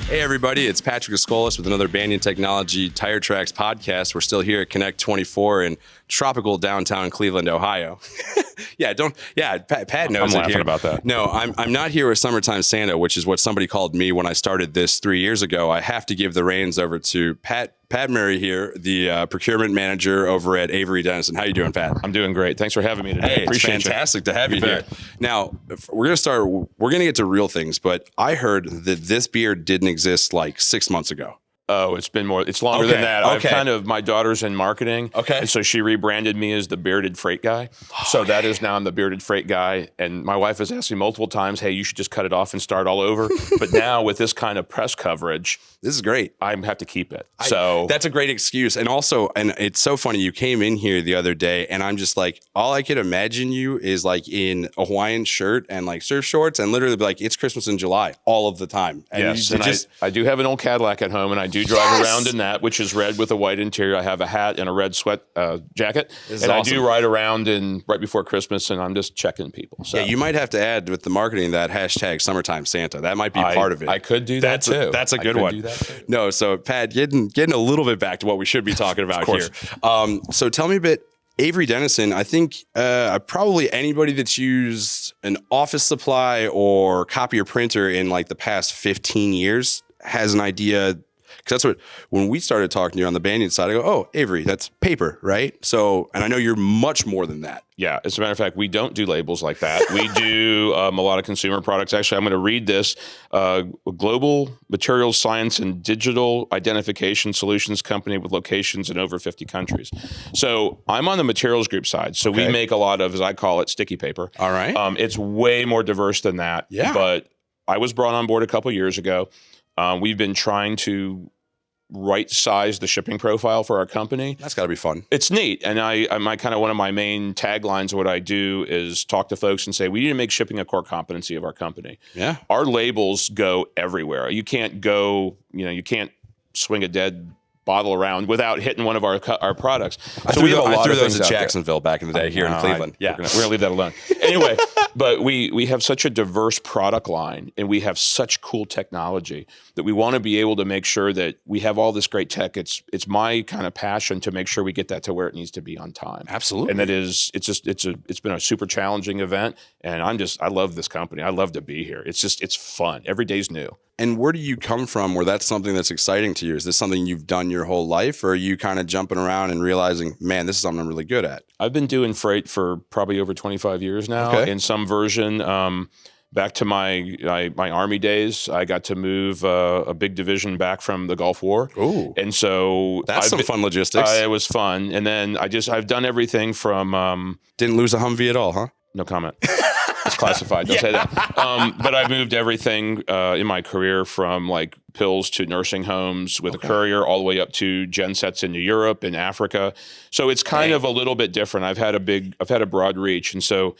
Hey everybody, it's Patrick Escolas with another Banyan Technology Tire Tracks podcast. We're still here at Connect 24 in tropical downtown Cleveland, Ohio. Pat knows I'm it laughing here. about that. No, I'm not here with Summertime Santa, which is what somebody called me when I started this 3 years ago. I have to give the reins over to Pat Murray here, the procurement manager over at Avery Dennison. How you doing, Pat? I'm doing great. Thanks for having me today. Hey, it's Appreciate fantastic to have you here. bet. Now, we're going to get to real things, but I heard that this beard didn't exist like 6 months ago. Oh, it's longer Okay, than that. okay. My daughter's in marketing. Okay. And so she rebranded me as the bearded freight guy. So that is now I'm the bearded freight guy. And my wife has asked me multiple times, hey, you should just cut it off and start all over. But now with this kind of press coverage, This is great. I have to keep it. That's a great excuse. And also, and it's so funny, you came in here the other day and I'm just like, all I could imagine you is like in a Hawaiian shirt and like surf shorts and literally be like, it's Christmas in July all of the time. And yes, you and I do have an old Cadillac at home, and I do drive around in that, which is red with a white interior. I have a hat and a red sweat jacket, and awesome. I do ride around right before Christmas, and I'm just checking people. So Yeah, you might have to add with the marketing that hashtag Summertime Santa. That might be part of it. I could do that too. That's a good I could one. do that too. No, so Pat, getting a little bit back to what we should be talking about here. course. So tell me a bit, Avery Dennison, I think probably anybody that's used an office supply or copier printer in like the past 15 years has an idea. Because that's what, when we started talking to you on the Banyan side, I go, oh, Avery, that's paper, right? So, and I know you're much more than that. Yeah, as a matter of fact, we don't do labels like that. We do a lot of consumer products. Actually, I'm going to read this. Global Materials Science and Digital Identification Solutions Company with locations in over 50 countries. So I'm on the materials group side. So we make a lot of, as I call it, sticky paper. All right. It's way more diverse than that. Yeah. But I was brought on board a couple years ago. We've been trying to right size the shipping profile for our company. That's got to be fun. It's neat. And I kind of one of my main taglines of what I do is talk to folks and say, we need to make shipping a core competency of our company. Yeah. Our labels go everywhere. You can't you can't swing a dead bottle around without hitting one of our products. I threw those at Jacksonville back in the day here in Cleveland. We're gonna leave that alone. Anyway, but we have such a diverse product line and we have such cool technology that we want to be able to make sure that we have all this great tech. It's my kind of passion to make sure we get that to where it needs to be on time. Absolutely. And it's been a super challenging event, and I love this company. I love to be here. It's fun. Every day's new. And where do you come from where that's something that's exciting to you? Is this something you've done your whole life, or are you kind of jumping around and realizing, man, this is something I'm really good at? I've been doing freight for probably over 25 years now in some version. Back to my Army days, I got to move a big division back from the Gulf War. Ooh. And so That's some fun logistics. It was fun. And then I've done everything from Didn't lose a Humvee at all, huh? no comment. It's classified. Don't say that. But I've moved everything in my career from like pills to nursing homes with a courier, all the way up to gensets into Europe and Africa. So it's kind of a little bit different. I've had a broad reach, and so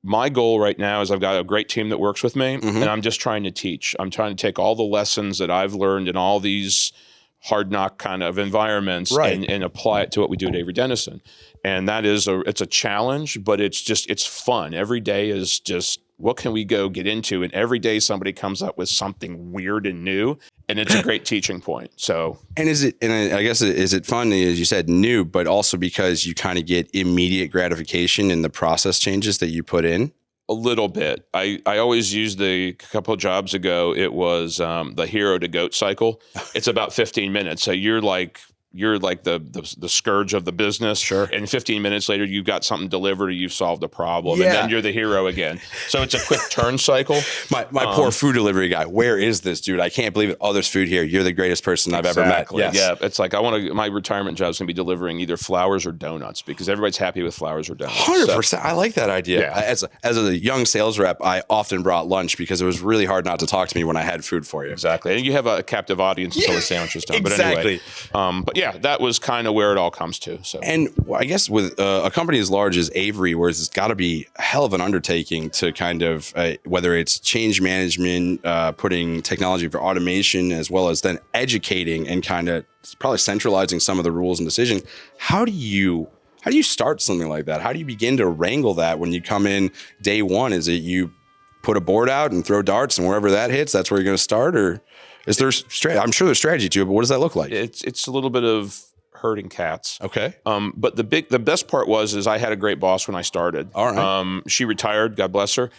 my goal right now is I've got a great team that works with me, and I'm just trying to teach. I'm trying to take all the lessons that I've learned in all these hard knock kind of environments and apply it to what we do at Avery Dennison. And that is it's a challenge, but it's fun. Every day is just, what can we go get into? And every day somebody comes up with something weird and new, and it's a great teaching point. So, and is it fun, as you said, new, but also because you kind of get immediate gratification in the process changes that you put in? A little bit. I always used a couple of jobs ago, it was the hero to goat cycle. It's about 15 minutes. So you're like the scourge of the business. Sure. And 15 minutes later, you've got something delivered or you've solved a problem. Yeah. And then you're the hero again. So it's a quick turn cycle. My poor food delivery guy. Where is this, dude? I can't believe it. Oh, there's food here. You're the greatest person I've ever met. Yes. Yeah. It's like, my retirement job is going to be delivering either flowers or donuts because everybody's happy with flowers or donuts. 100%. So, I like that idea. Yeah. As a young sales rep, I often brought lunch because it was really hard not to talk to me when I had food for you. Exactly. And you have a captive audience until the sandwich is done. Exactly. But anyway, but yeah, that was kind of where it all comes to. So, and I guess with a company as large as Avery, where it's got to be a hell of an undertaking to kind of whether it's change management, putting technology for automation, as well as then educating and kind of probably centralizing some of the rules and decisions. How do you start something like that? How do you begin to wrangle that when you come in day one? Is it you put a board out and throw darts, and wherever that hits, that's where you're going to start? Or is there I'm sure there's strategy to it, but what does that look like? It's a little bit of herding cats. Okay. But the best part is I had a great boss when I started. All right. She retired, God bless her.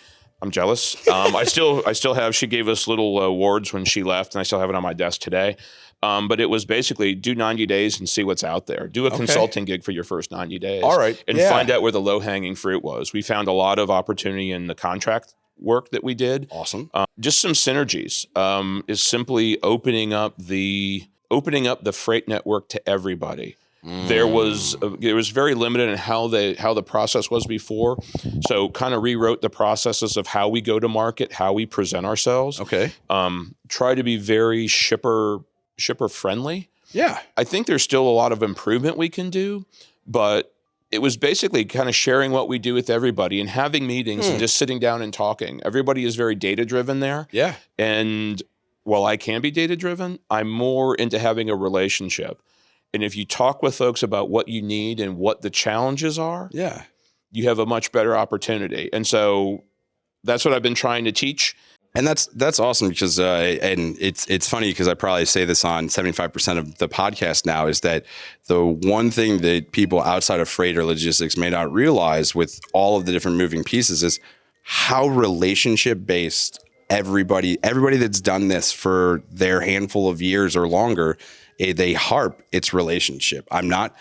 I'm jealous. I still have, she gave us little awards when she left, and I still have it on my desk today. But it was basically do 90 days and see what's out there. Do a consulting gig for your first 90 days. All right. And find out where the low-hanging fruit was. We found a lot of opportunity in the contract work that we did. Awesome. Just some synergies is simply opening up the freight network to everybody. There was very limited in how the process was before, so kind of rewrote the processes of how we go to market, how we present ourselves. Okay. Try to be very shipper friendly. Yeah. I think there's still a lot of improvement we can do, but it was basically kind of sharing what we do with everybody and having meetings and just sitting down and talking. Everybody is very data driven there. Yeah. And while I can be data driven, I'm more into having a relationship. And if you talk with folks about what you need and what the challenges are, you have a much better opportunity. And so that's what I've been trying to teach. And that's awesome because and it's funny because I probably say this on 75% of the podcast now, is that the one thing that people outside of freight or logistics may not realize with all of the different moving pieces is how relationship based everybody that's done this for their handful of years or longer, they harp its relationship. I'm not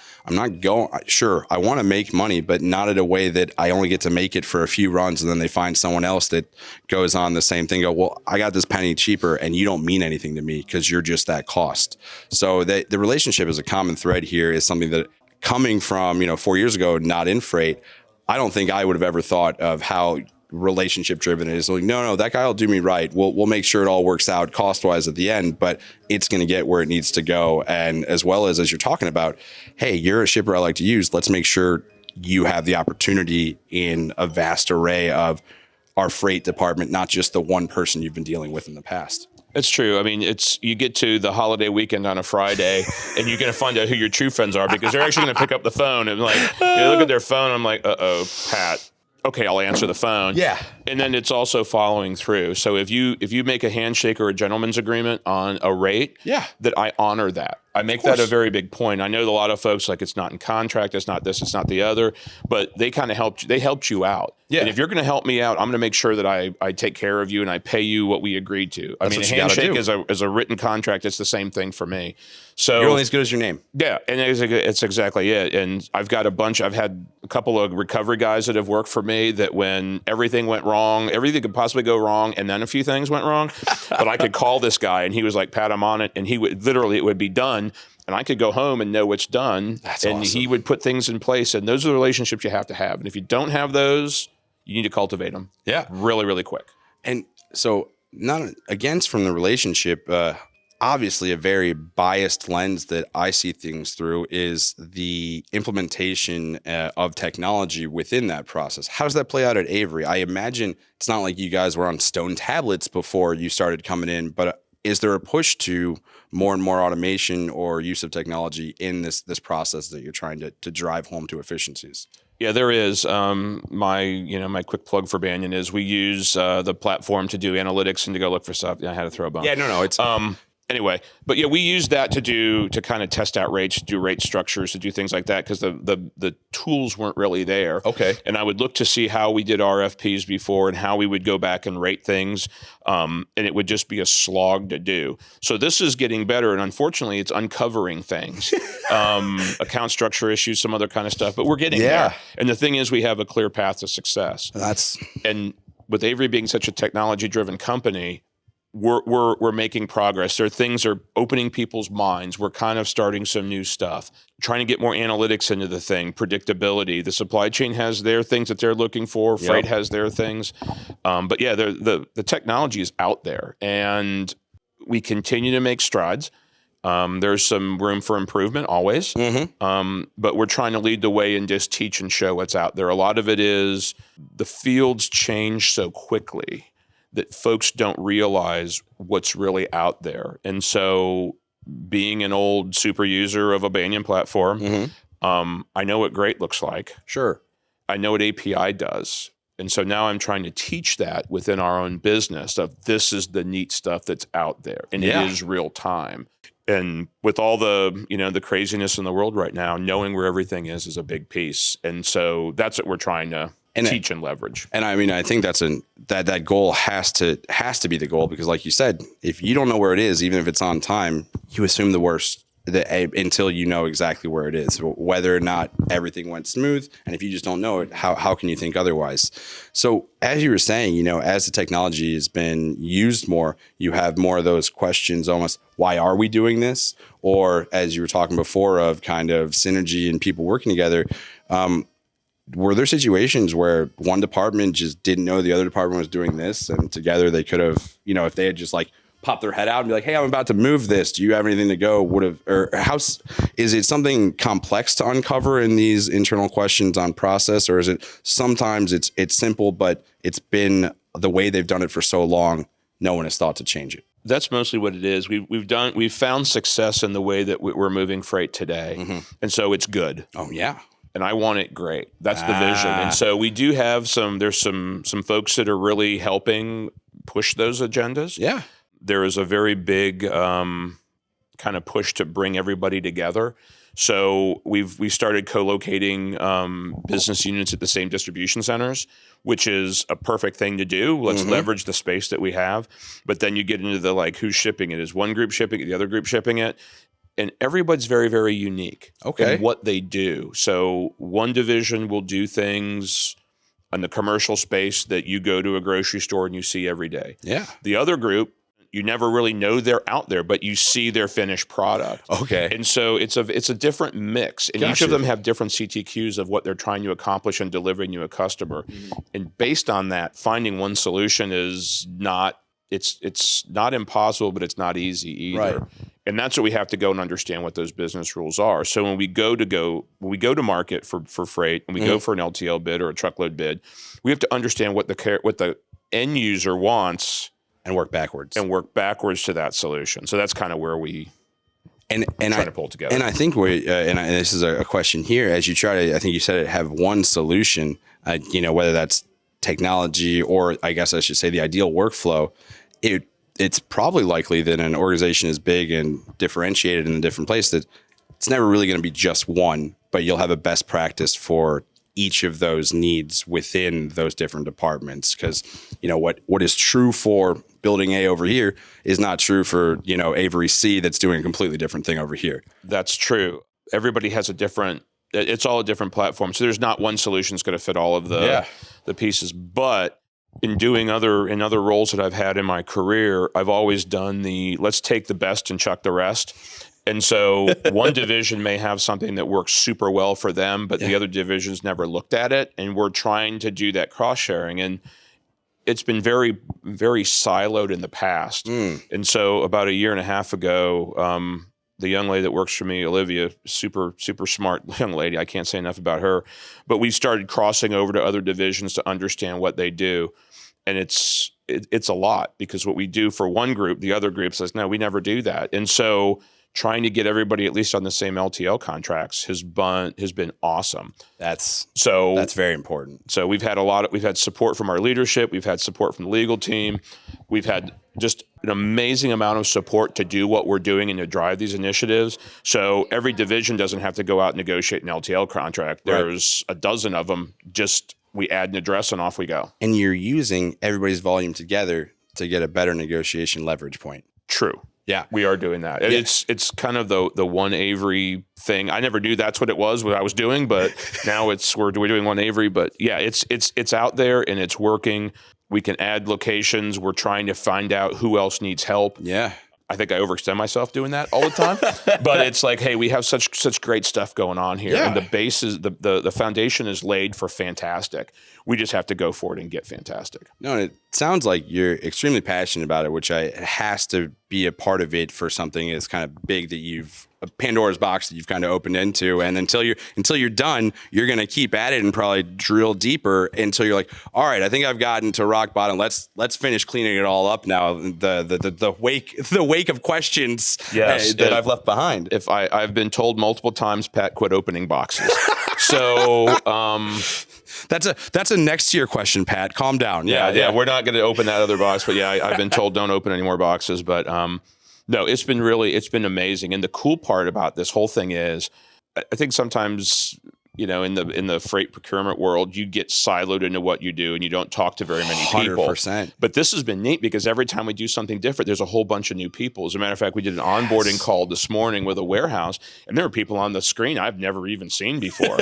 going, sure, I want to make money, but not in a way that I only get to make it for a few runs and then they find someone else that goes on the same thing. Go, well, I got this penny cheaper and you don't mean anything to me because you're just that cost. So the relationship is a common thread here, is something that coming from, 4 years ago, not in freight, I don't think I would have ever thought of how relationship driven it is. Like, no, that guy will do me right. We'll make sure it all works out cost wise at the end, but it's going to get where it needs to go. And as well as you're talking about, hey, you're a shipper I like to use. Let's make sure you have the opportunity in a vast array of our freight department, not just the one person you've been dealing with in the past. It's true. I mean, you get to the holiday weekend on a Friday and you're going to find out who your true friends are because they're actually going to pick up the phone and like, you look at their phone. I'm like, uh-oh, Pat. Okay, I'll answer the phone. Yeah. And then it's also following through. So if you make a handshake or a gentleman's agreement on a rate, that I honor that. I make that a very big point. I know a lot of folks like it's not in contract, it's not this, it's not the other, but they kind of helped you out. Yeah. And if you're going to help me out, I'm going to make sure that I take care of you and I pay you what we agreed to. I mean, a handshake is a written contract. It's the same thing for me. So you're only as good as your name. Yeah, and it's exactly it. And I've had a couple of recovery guys that have worked for me that when everything went wrong, everything could possibly go wrong, and then a few things went wrong, but I could call this guy and he was like, Pat, I'm on it. And he would literally, it would be done. And I could go home and know it's done. That's awesome. He would put things in place. And those are the relationships you have to have. And if you don't have those, you need to cultivate them. Yeah. Really, really quick. And so not against from the relationship, obviously a very biased lens that I see things through is the implementation of technology within that process. How does that play out at Avery? I imagine it's not like you guys were on stone tablets before you started coming in, but is there a push to more and more automation or use of technology in this process that you're trying to drive home to efficiencies? Yeah, there is. My quick plug for Banyan is we use the platform to do analytics and to go look for stuff. I had to throw a bone. Yeah, no, it's anyway, but yeah, we use that to kind of test out rates, do rate structures, to do things like that because the tools weren't really there. Okay. And I would look to see how we did RFPs before and how we would go back and rate things, and it would just be a slog to do. So this is getting better, and unfortunately, it's uncovering things, account structure issues, some other kind of stuff. But we're getting there. And the thing is, we have a clear path to success. And with Avery being such a technology-driven company, we're making progress. Things are opening people's minds. We're kind of starting some new stuff, trying to get more analytics into the thing, predictability. The supply chain has their things that they're looking for. Freight has their things. But yeah, the technology is out there, and we continue to make strides. There's some room for improvement always, but we're trying to lead the way and just teach and show what's out there. A lot of it is the fields change so quickly that folks don't realize what's really out there. And so being an old super user of a Banyan platform, I know what great looks like. Sure. I know what API does. And so now I'm trying to teach that within our own business of this is the neat stuff that's out there, and it is real time. And with all the, the craziness in the world right now, knowing where everything is a big piece. And so that's what we're trying to teach and leverage. And I mean, I think that goal has to be the goal, because like you said, if you don't know where it is, even if it's on time, you assume the worst until you know exactly where it is, whether or not everything went smooth. And if you just don't know it, how can you think otherwise? So as you were saying, as the technology has been used more, you have more of those questions, almost, why are we doing this? Or as you were talking before, of kind of synergy and people working together. Were there situations where one department just didn't know the other department was doing this, and together they could have, if they had just like pop their head out and be like, hey, I'm about to move this, do you have anything to go? Is it something complex to uncover in these internal questions on process, or is it sometimes it's simple, but it's been the way they've done it for so long, no one has thought to change it? That's mostly what it is. We've found success in the way that we're moving freight today. And so it's good. Oh yeah. And I want it great. That's the vision. And so we do have there's some folks that are really helping push those agendas. Yeah. There is a very big kind of push to bring everybody together. So we started co-locating business units at the same distribution centers, which is a perfect thing to do. Let's leverage the space that we have. But then you get into the who's shipping it? Is one group shipping it? The other group shipping it? And everybody's very, very unique in what they do. So one division will do things in the commercial space that you go to a grocery store and you see every day. Yeah. The other group, you never really know they're out there, but you see their finished product. Okay. And so it's a different mix. And each of them have different CTQs of what they're trying to accomplish and delivering you a customer. And based on that, finding one solution is not, it's not impossible, but it's not easy either. Right. And that's what we have to go and understand what those business rules are. So when we go to market for freight, and we go for an LTL bid or a truckload bid, we have to understand what the end user wants and work backwards to that solution. So that's kind of where we try to pull together. And I think and this is a question here, as you try to, I think you said it, have one solution, whether that's technology or I guess I should say the ideal workflow, it's probably likely that an organization is big and differentiated in a different place, that it's never really going to be just one, but you'll have a best practice for each of those needs within those different departments. Because, what is true for building A over here is not true for, Avery C that's doing a completely different thing over here. That's true. Everybody has it's all a different platform. So there's not one solution that's going to fit all of the pieces. But in other roles that I've had in my career, I've always done let's take the best and chuck the rest. And so one division may have something that works super well for them, but the other divisions never looked at it. And we're trying to do that cross-sharing. And it's been very, very siloed in the past. And so about a year and a half ago, the young lady that works for me, Olivia, super, super smart young lady. I can't say enough about her. But we started crossing over to other divisions to understand what they do. And it's a lot, because what we do for one group, the other group says, no, we never do that. And so trying to get everybody at least on the same LTL contracts has been awesome. That's very important. So we've had support from our leadership. We've had support from the legal team. We've had just an amazing amount of support to do what we're doing and to drive these initiatives. So every division doesn't have to go out and negotiate an LTL contract. There's a dozen of them. Just we add an address and off we go. And you're using everybody's volume together to get a better negotiation leverage point. True. Yeah, we are doing that. Yeah. It's kind of the one Avery thing. I never knew that's what it was, what I was doing, but now we're doing one Avery. But yeah, it's out there and it's working. We can add locations. We're trying to find out who else needs help. Yeah. I think I overextend myself doing that all the time, but it's like, hey, we have such great stuff going on here, and the base is the foundation is laid for fantastic. We just have to go for it and get fantastic. No, it sounds like you're extremely passionate about it, which has to be a part of it for something that's kind of big that you've a Pandora's box that you've kind of opened into, and until you're done, you're going to keep at it and probably drill deeper until you're like, all right, I think I've gotten to rock bottom. Let's finish cleaning it all up now. The wake of questions that I've left behind. I've been told multiple times, Pat, quit opening boxes. So that's a next tier question, Pat. Calm down. yeah. We're not going to open that other box, but yeah, I've been told don't open any more boxes. But no, it's been amazing. And the cool part about this whole thing is, I think sometimes, in the freight procurement world, you get siloed into what you do and you don't talk to very many people. 100%. But this has been neat because every time we do something different, there's a whole bunch of new people. As a matter of fact, we did an onboarding call this morning with a warehouse, and there were people on the screen I've never even seen before.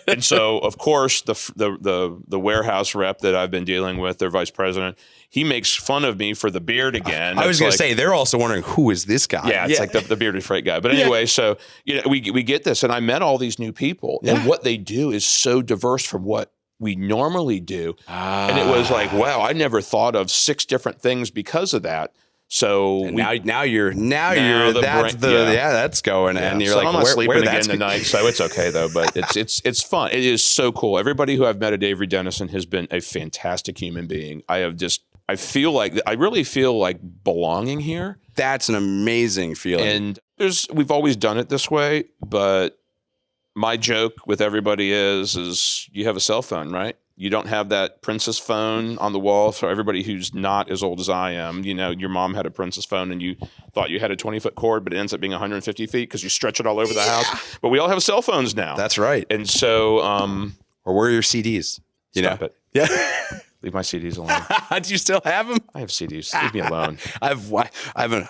And so, of course, the warehouse rep that I've been dealing with, their vice president, he makes fun of me for the beard again. I was going to say, they're also wondering, who is this guy? Yeah, it's like the bearded freight guy. But anyway, so we get this, and I met all these new people, and what they do is so diverse from what we normally do. And it was like, wow, I never thought of 6 different things because of that. So that's going, yeah. and you're so like, I'm not sleeping where again tonight, so it's okay though. But it's fun. It is so cool. Everybody who I've met at Avery Dennison has been a fantastic human being. I really feel like belonging here. That's an amazing feeling. And we've always done it this way, but my joke with everybody is you have a cell phone, right? You don't have that Princess phone on the wall. For everybody who's not as old as I am, your mom had a Princess phone and you thought you had a 20-foot cord, but it ends up being 150 feet because you stretch it all over the house. But we all have cell phones now. That's right. And so, or where are your CDs? Stop it. Yeah. Leave my CDs alone. Do you still have them? I have CDs. Leave me alone. I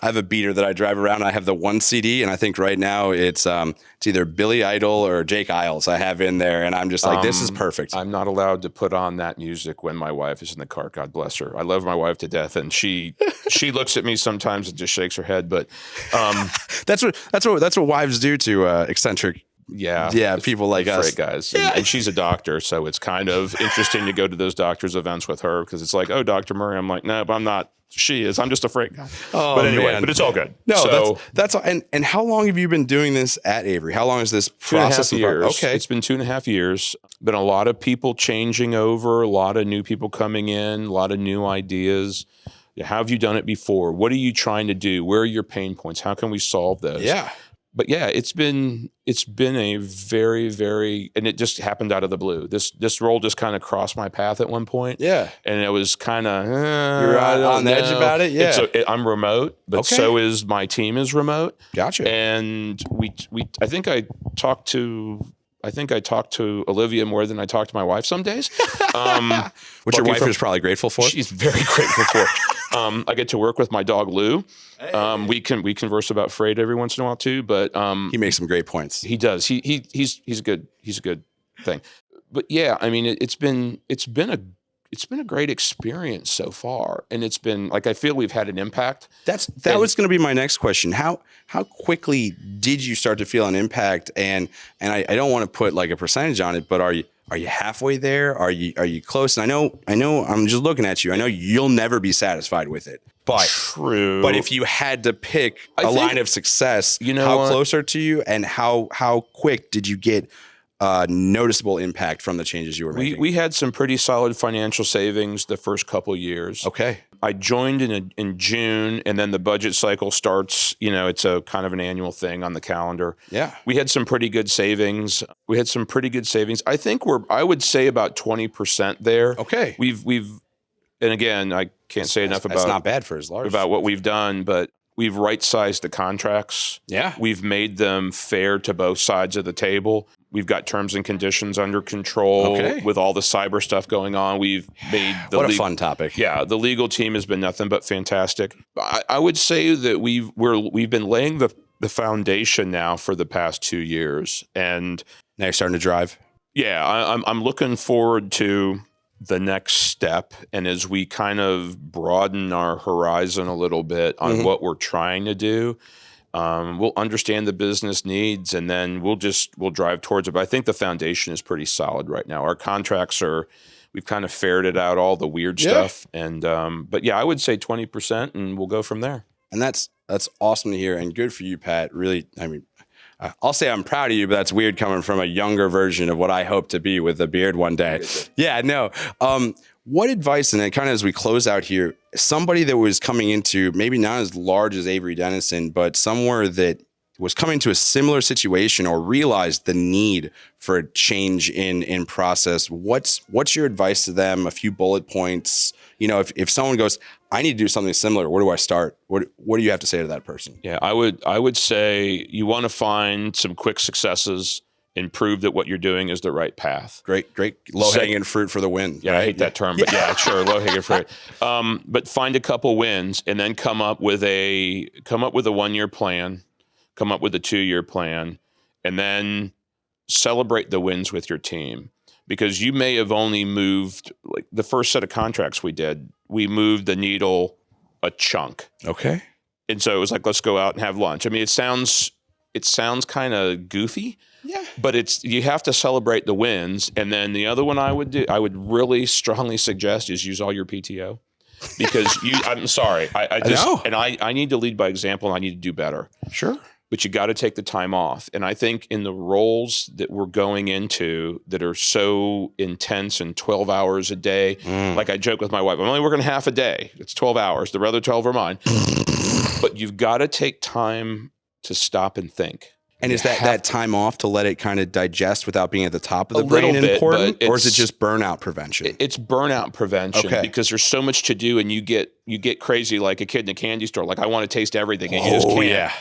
have a beater that I drive around. I have the one CD, and I think right now it's either Billy Idol or Jake Isles I have in there, and I'm just like, this is perfect. I'm not allowed to put on that music when my wife is in the car. God bless her. I love my wife to death, and she looks at me sometimes and just shakes her head. But that's what wives do to eccentric. Yeah, people like us, guys, and she's a doctor, so it's kind of interesting to go to those doctors' events with her because it's like, oh, Dr. Murray. I'm like, no, but I'm not. She is. I'm just a freight guy. Oh, but anyway, man. But it's all good. No, so, that's all. And how long have you been doing this at Avery? How long is this process? 2.5 years. Okay, it's been 2.5 years. Been a lot of people changing over, a lot of new people coming in, a lot of new ideas. How have you done it before? What are you trying to do? Where are your pain points? How can we solve those? Yeah. But yeah, it's been a very, very, and it just happened out of the blue. This role just kind of crossed my path at one point. Yeah. And it was kind of, you're on the edge about it. Yeah. I'm remote, but so is my team is remote. Gotcha. And I think I talked to Olivia more than I talked to my wife some days. Which your wife is probably grateful for. She's very grateful for. I get to work with my dog Lou. We converse about freight every once in a while too, but he makes some great points. He does. He's a good thing. But yeah, I mean it's been a great experience so far, and it's been like I feel we've had an impact. That was going to be my next question. How quickly did you start to feel an impact? And I don't want to put like a percentage on it, but are you halfway there? Are you close? And I know I'm just looking at you. I know you'll never be satisfied with it. But true. But if you had to pick a line of success, how close are to you, and how quick did you get noticeable impact from the changes you were making? We had some pretty solid financial savings the first couple of years. Okay. I joined in June, and then the budget cycle starts. It's a kind of an annual thing on the calendar. Yeah. We had some pretty good savings. I think I would say about 20% there. Okay. And again, I can't say enough about. That's not bad for as large. About what we've done, but we've right-sized the contracts. Yeah. We've made them fair to both sides of the table. We've got terms and conditions under control. Okay. With all the cyber stuff going on. We've made what a fun topic. Yeah, the legal team has been nothing but fantastic. I would say that we've been laying the foundation now for the past 2 years, and now you're starting to drive. Yeah, I'm looking forward to the next step, and as we kind of broaden our horizon a little bit on what we're trying to do, we'll understand the business needs, and then we'll drive towards it. But I think the foundation is pretty solid right now. Our contracts we've kind of ferreted out all the weird stuff, and but yeah, I would say 20%, and we'll go from there. And that's awesome to hear, and good for you, Pat. Really, I mean, I'll say I'm proud of you, but that's weird coming from a younger version of what I hope to be with a beard one day. Yeah, no. What advice, and then kind of as we close out here, somebody that was coming into maybe not as large as Avery Dennison, but somewhere that was coming to a similar situation or realized the need for a change in process, what's your advice to them? A few bullet points. You know, if someone goes, I need to do something similar, where do I start? What do you have to say to that person? Yeah, I would say you want to find some quick successes and prove that what you're doing is the right path. Great Low-hanging fruit for the win. Yeah, right? I hate that term, but yeah, sure, low-hanging fruit. But find a couple wins and then come up with a 1-year plan, come up with a 2-year plan, and then celebrate the wins with your team. Because you may have only moved, like the first set of contracts we moved the needle a chunk. Okay. And so it was like, let's go out and have lunch. I mean, it sounds kind of goofy. Yeah. But you have to celebrate the wins. And then the other one I would really strongly suggest is use all your PTO. Because I'm sorry. I know. And I need to lead by example and I need to do better. Sure. But you got to take the time off. And I think in the roles that we're going into that are so intense and 12 hours a day, like I joke with my wife, I'm only working half a day. It's 12 hours. The other 12 are mine. But you've got to take time to stop and think. And is that time off to let it kind of digest without being at the top of the brain important? Or is it just burnout prevention? It's burnout prevention because there's so much to do and you get crazy like a kid in a candy store. Like, I want to taste everything and you just can't. Yeah.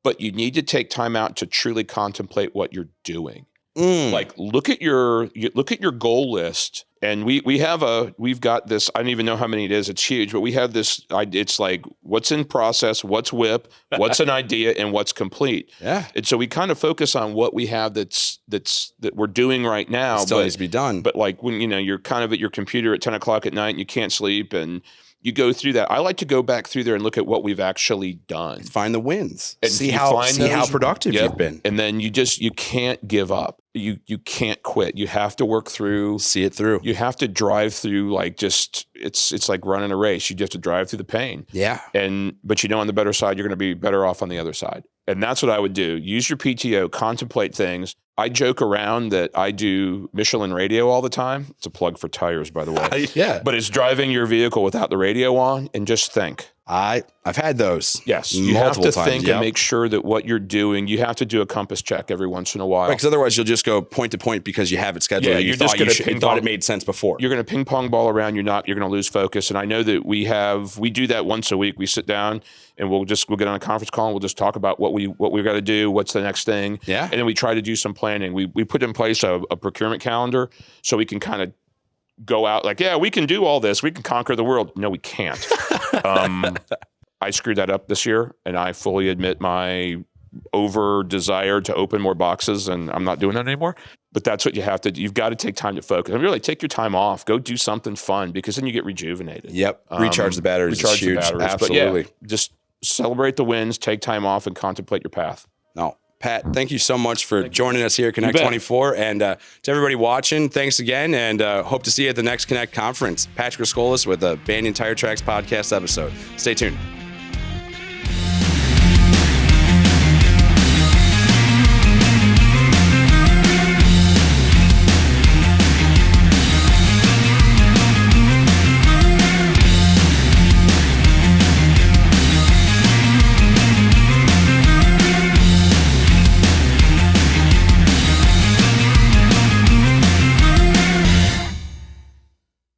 But you need to take time out to truly contemplate what you're doing. Like, look at your goal list. And we've got this, I don't even know how many it is, it's huge, but we have this, it's like what's in process, what's WIP, what's an idea, and what's complete. Yeah. And so we kind of focus on what we have that we're doing right now. Still needs to be done. But like when, you're kind of at your computer at 10 o'clock at night and you can't sleep and you go through that. I like to go back through there and look at what we've actually done. Find the wins. And see how productive you've been. And then you can't give up. You can't quit. You have to work through. See it through. You have to drive through it's like running a race. You just have to drive through the pain. Yeah. But on the better side, you're going to be better off on the other side. And that's what I would do. Use your PTO, contemplate things. I joke around that I do Michelin radio all the time. It's a plug for tires, by the way. Yeah. But it's driving your vehicle without the radio on and just think. I've had those. Yes. You have to think and make sure that what you're doing, you have to do a compass check every once in a while. Because otherwise you'll just go point to point because you have it scheduled. Yeah, you thought it made sense before. You're going to ping pong ball around. You're going to lose focus. And I know that we do that once a week. We sit down and we'll get on a conference call and we'll just talk about what we've got to do. What's the next thing? Yeah. And then we try to do some planning. We put in place a procurement calendar so we can kind of go out like, yeah, we can do all this. We can conquer the world. No, we can't. I screwed that up this year, and I fully admit my over desire to open more boxes, and I'm not doing that anymore. But that's what you have to do. You've got to take time to focus. And really, take your time off. Go do something fun because then you get rejuvenated. Yep. Recharge the batteries. Recharge huge. the batteries. Absolutely. But yeah, just celebrate the wins, take time off, and contemplate your path. No. Pat, thank you so much for joining us here at Connect 24. And to everybody watching, thanks again, and hope to see you at the next Connect conference. Patrick Scolas with the Banyan Tire Tracks podcast episode. Stay tuned.